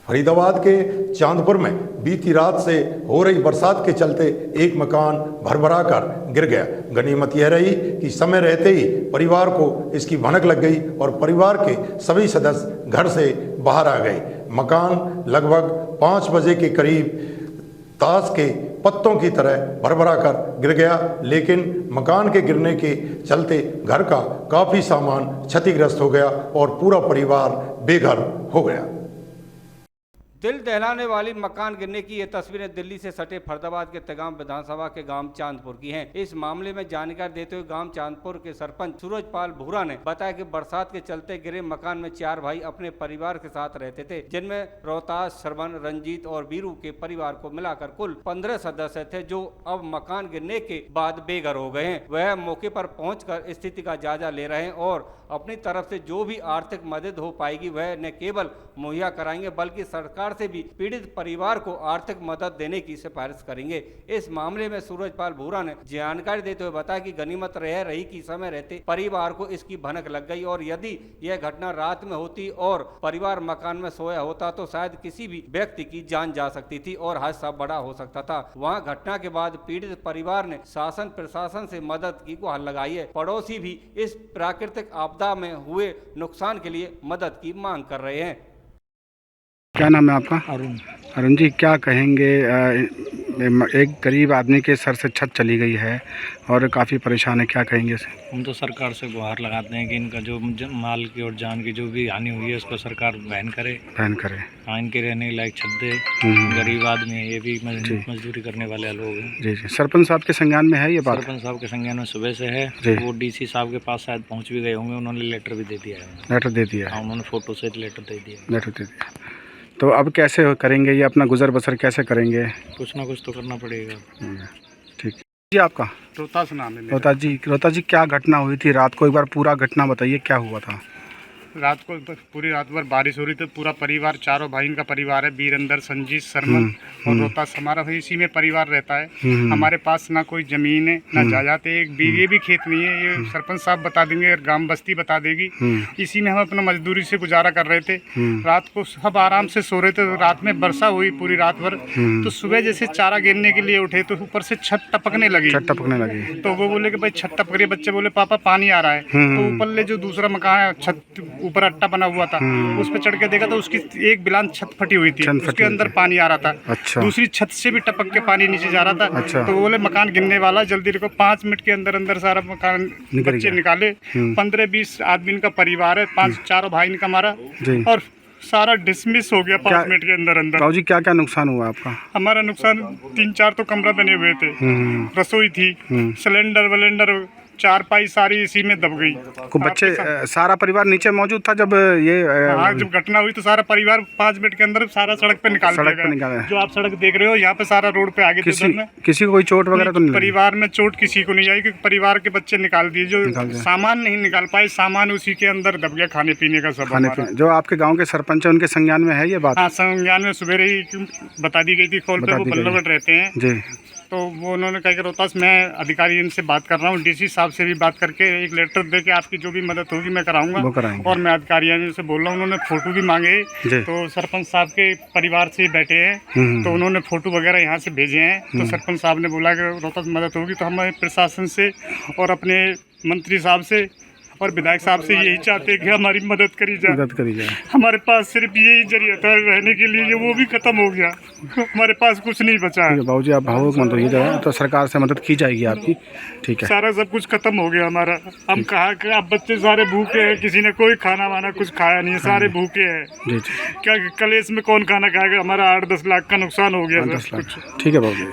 फरीदाबाद के चांदपुर में बीती रात से हो रही बरसात के चलते एक मकान भरभरा कर गिर गया। गनीमत यह रही कि समय रहते ही परिवार को इसकी भनक लग गई और परिवार के सभी सदस्य घर से बाहर आ गए। मकान लगभग 5 बजे के करीब ताश के पत्तों की तरह भरभरा कर गिर गया, लेकिन मकान के गिरने के चलते घर का काफ़ी सामान क्षतिग्रस्त हो गया और पूरा परिवार बेघर हो गया। दिल दहलाने वाली मकान गिरने की ये तस्वीरें दिल्ली से सटे फरीदाबाद के तगाम विधानसभा के गांव चांदपुर की हैं। इस मामले में जानकारी देते हुए गांव चांदपुर के सरपंच सूरजपाल भूरा ने बताया कि बरसात के चलते गिरे मकान में 4 भाई अपने परिवार के साथ रहते थे, जिनमें रोहतास, श्रवण, रंजीत और बीरू के परिवार को मिलाकर कुल 15 सदस्य थे, जो अब मकान गिरने के बाद बेघर हो गए हैं। वह मौके पर पहुंचकर स्थिति का जायजा ले रहे हैं और अपनी तरफ से जो भी आर्थिक मदद हो पाएगी वह न केवल मुहैया कराएंगे बल्कि सरकार से भी पीड़ित परिवार को आर्थिक मदद देने की सिफारिश करेंगे। इस मामले में सूरजपाल भूरा ने जानकारी देते हुए बताया कि गनीमत रही कि समय रहते परिवार को इसकी भनक लग गई और यदि यह घटना रात में होती और परिवार मकान में सोया होता तो शायद किसी भी व्यक्ति की जान जा सकती थी और हादसा बड़ा हो सकता था। वहाँ घटना के बाद पीड़ित परिवार ने शासन प्रशासन से मदद की गुहार लगाई है। पड़ोसी भी इस प्राकृतिक आपदा में हुए नुकसान के लिए मदद की मांग कर रहे हैं। क्या नाम है आपका? अरुण। अरुण जी, क्या कहेंगे? एक गरीब आदमी के सर से छत चली गई है और काफ़ी परेशान है, क्या कहेंगे इसे? हम तो सरकार से गुहार लगाते हैं कि इनका जो माल की और जान की जो भी हानि हुई है उसको सरकार वहन करे। हाँ, इनके रहने लायक छत दे। गरीब आदमी है, ये भी मजदूरी करने वाले लोग हैं। जी जी। सरपंच साहब के संज्ञान में है ये बात? सरपंच साहब के संज्ञान में सुबह से है। वो डीसी साहब के पास शायद पहुँच भी गए होंगे, उन्होंने लेटर भी दे दिया है। लेटर दे दिया? हाँ, उन्होंने फोटो से लेटर दे दिया। तो अब कैसे करेंगे ये, अपना गुजर बसर कैसे करेंगे? कुछ ना कुछ तो करना पड़ेगा। ठीक जी। आपका? रोहतास नाम है। रोहतास जी, क्या घटना हुई थी रात को? एक बार पूरा घटना बताइए, क्या हुआ था? रात को पूरी रात भर बारिश हो रही थी। पूरा परिवार, चारों भाई का परिवार है, वीरेंद्र, संजीत, शर्मन और रोहतास हमारा भाई इसी में परिवार रहता है। हमारे पास ना कोई जमीन है ना जायदाद है, 1 बीघे भी खेत नहीं है। ये सरपंच साहब बता देंगे और ग्राम बस्ती बता देगी। इसी में हम अपना मजदूरी से गुजारा कर रहे थे। रात को सब आराम से सो रहे थे। रात में वर्षा हुई पूरी रात भर, तो सुबह जैसे चारा गिरने के लिए उठे तो ऊपर से छत टपकने लगी। तो वो बोले कि भाई छत टपक रही है। बच्चे बोले पापा पानी आ रहा है। तो ऊपर ले जो दूसरा मकान है, छत ऊपर अट्टा बना हुआ था, उस पर चढ़ के देखा तो उसकी एक बिलान छत फटी हुई थी, उसके अंदर पानी आ रहा था। अच्छा। दूसरी छत से भी टपक के पानी नीचे जा रहा था। अच्छा। तो बोले मकान गिरने वाला, जल्दी रखो। 5 मिनट के अंदर अंदर सारा मकान बच्चे निकाले। 15-20 आदमी का परिवार है, 4 भाई का हमारा, और सारा डिसमिस हो गया 5 मिनट के अंदर अंदर। जी, क्या क्या नुकसान हुआ आपका? हमारा नुकसान 3-4 तो कमरा बने हुए थे, रसोई थी, सिलेंडर 4 सारी इसी में दब गई। को बच्चे सारा परिवार नीचे मौजूद था जब ये? हाँ, जब घटना हुई तो सारा परिवार 5 मिनट के अंदर सारा सड़क पे निकाल दिया। जो आप सड़क देख रहे हो यहाँ पे सारा रोड पे आगे किसी को कोई चोट वगैरह तो नहीं? परिवार में चोट किसी को नहीं आई, क्योंकि परिवार के बच्चे निकाल दिए। जो सामान नहीं निकाल पाए, सामान उसी के अंदर दब गया, खाने पीने का सब। जो आपके गाँव के सरपंच है उनके संज्ञान में है ये बात? हाँ, संज्ञान में सुबह ही बता दी गई थी, कॉल पे वो बल्लभगढ़ रहते हैं जी। तो वो उन्होंने कहा कि रोहतास मैं अधिकारी इनसे बात कर रहा हूँ, डीसी साहब से भी बात करके एक लेटर दे के आपकी जो भी मदद होगी मैं कराऊंगा। और मैं अधिकारियों से बोल रहा हूँ। उन्होंने फोटो भी मांगे, तो सरपंच साहब के परिवार से बैठे हैं, तो उन्होंने फोटो वगैरह यहाँ से भेजे हैं। तो सरपंच साहब ने बोला कि रोहतास मदद होगी तो हमारे प्रशासन से और अपने मंत्री साहब से और विधायक साहब से यही चाहते हैं कि हमारी मदद करी जाए। हमारे पास सिर्फ यही जरिया था रहने के लिए, वो भी खत्म हो गया। हमारे पास कुछ नहीं बचा है। बाबूजी, आप भावुक मत होइए, तो सरकार से मदद की जाएगी आपकी। ठीक है। सारा सब कुछ खत्म हो गया हमारा। हम कहा कि अब बच्चे सारे भूखे हैं, किसी ने कोई खाना वाना कुछ खाया नहीं है, सारे भूखे हैं। क्या कलेश में कौन खाना खाएगा? हमारा 8-10 लाख का नुकसान हो गया। 10 लाख। ठीक है बाबूजी।